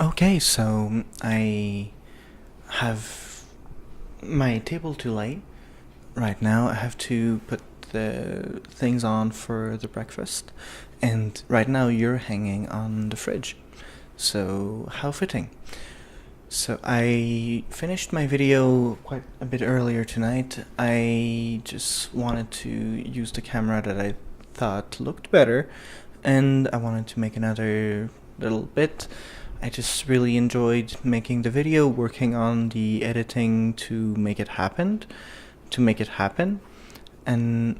Okay, so I have my table to lay. Right now, I have to put the things on for the breakfast, and right now you're hanging on the fridge. So, how fitting. So, I finished my video quite a bit earlier tonight. I just wanted to use the camera that I thought looked better, and I wanted to make another little bit. I just really enjoyed making the video, working on the editing to make it happen, and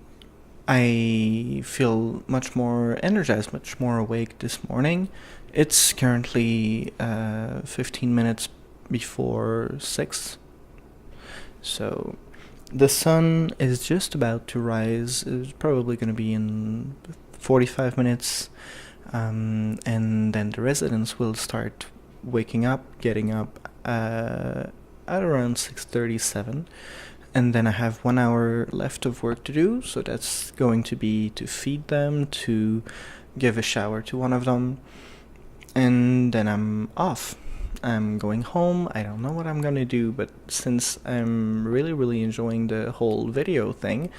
I feel much more energized, much more awake this morning. It's currently 15 minutes before 6, so the sun is just about to rise. It's probably going to be in 45 minutes, and then the residents will start waking up, getting up at around 6:37, and then I have 1 hour left of work to do. So that's going to be to feed them, to give a shower to one of them, and then I'm off. I'm going home. I don't know what I'm gonna do, but since I'm really, really enjoying the whole video thing,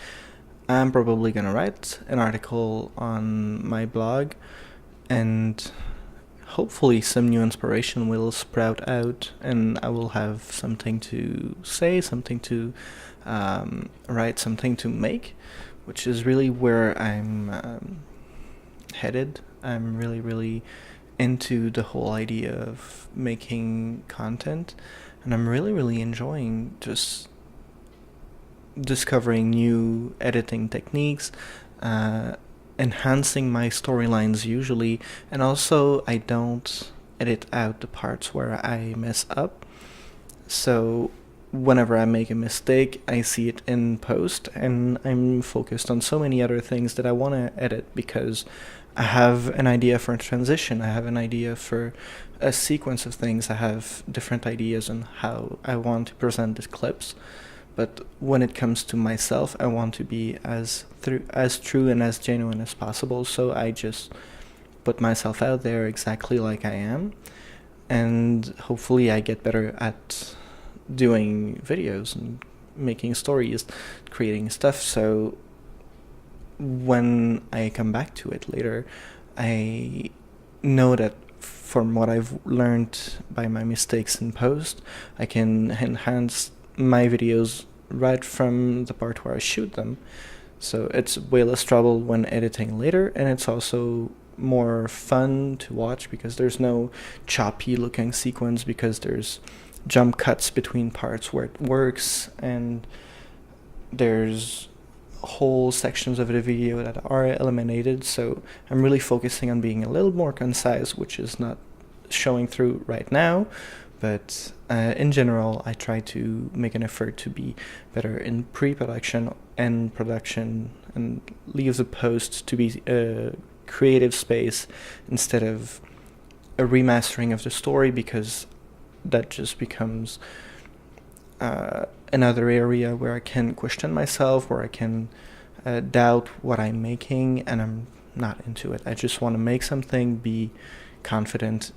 I'm probably gonna write an article on my blog, and hopefully some new inspiration will sprout out, and I will have something to say, something to write, something to make, which is really where I'm headed. I'm really, really into the whole idea of making content, and I'm really, really enjoying just discovering new editing techniques, enhancing my storylines usually, and also I don't edit out the parts where I mess up. So whenever I make a mistake, I see it in post, and I'm focused on so many other things that I want to edit because I have an idea for a transition, I have an idea for a sequence of things, I have different ideas on how I want to present these clips. But when it comes to myself, I want to be as true and as genuine as possible. So I just put myself out there exactly like I am, and hopefully I get better at doing videos and making stories, creating stuff. So when I come back to it later, I know that from what I've learned by my mistakes in post, I can enhance my videos right from the part where I shoot them. So it's way less trouble when editing later, and it's also more fun to watch because there's no choppy looking sequence, because there's jump cuts between parts where it works, and there's whole sections of the video that are eliminated. So I'm really focusing on being a little more concise, which is not showing through right now, but in general I try to make an effort to be better in pre-production and production, and leave the post to be a creative space instead of a remastering of the story, because that just becomes another area where I can question myself, where I can doubt what I'm making, and I'm not into it. I just want to make something, be confident,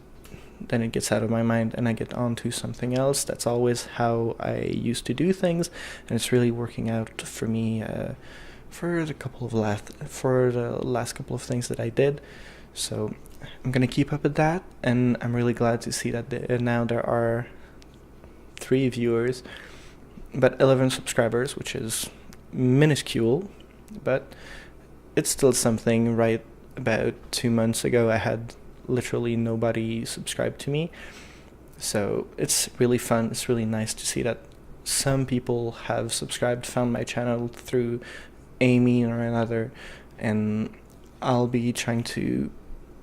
then it gets out of my mind and I get on to something else. That's always how I used to do things, and it's really working out for me for the last couple of things that I did. So I'm gonna keep up with that, and I'm really glad to see that now there are 3 viewers, but 11 subscribers, which is minuscule, but it's still something. Right about 2 months ago, I had literally nobody subscribed to me. So it's really fun. It's really nice to see that some people have subscribed, found my channel through a mean or another, and I'll be trying to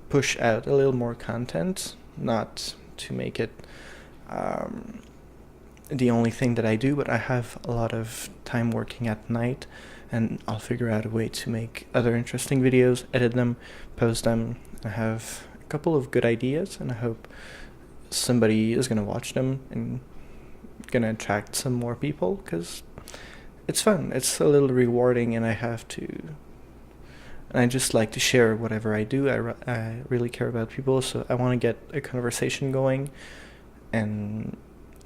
push out a little more content, not to make it the only thing that I do, but I have a lot of time working at night, and I'll figure out a way to make other interesting videos, edit them, post them. I have a couple of good ideas, and I hope somebody is going to watch them and going to attract some more people, because it's fun. It's a little rewarding, and I have to and I just like to share whatever I do. I really care about people, so I want to get a conversation going. And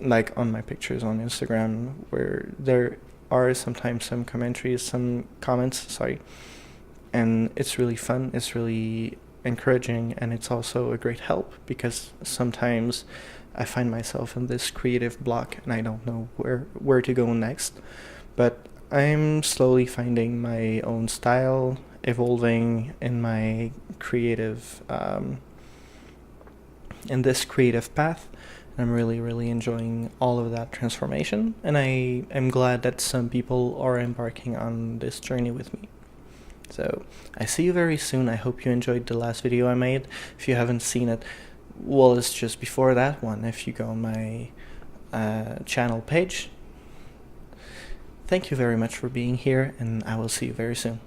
like on my pictures on Instagram, where there are sometimes some comments, sorry, and it's really fun, it's really encouraging, and it's also a great help, because sometimes I find myself in this creative block and I don't know where to go next. But I'm slowly finding my own style, evolving in my creative in this creative path. I'm really, really enjoying all of that transformation, and I am glad that some people are embarking on this journey with me. So I see you very soon. I hope you enjoyed the last video I made. If you haven't seen it, well, it's just before that one. If you go on my channel page. Thank you very much for being here, and I will see you very soon.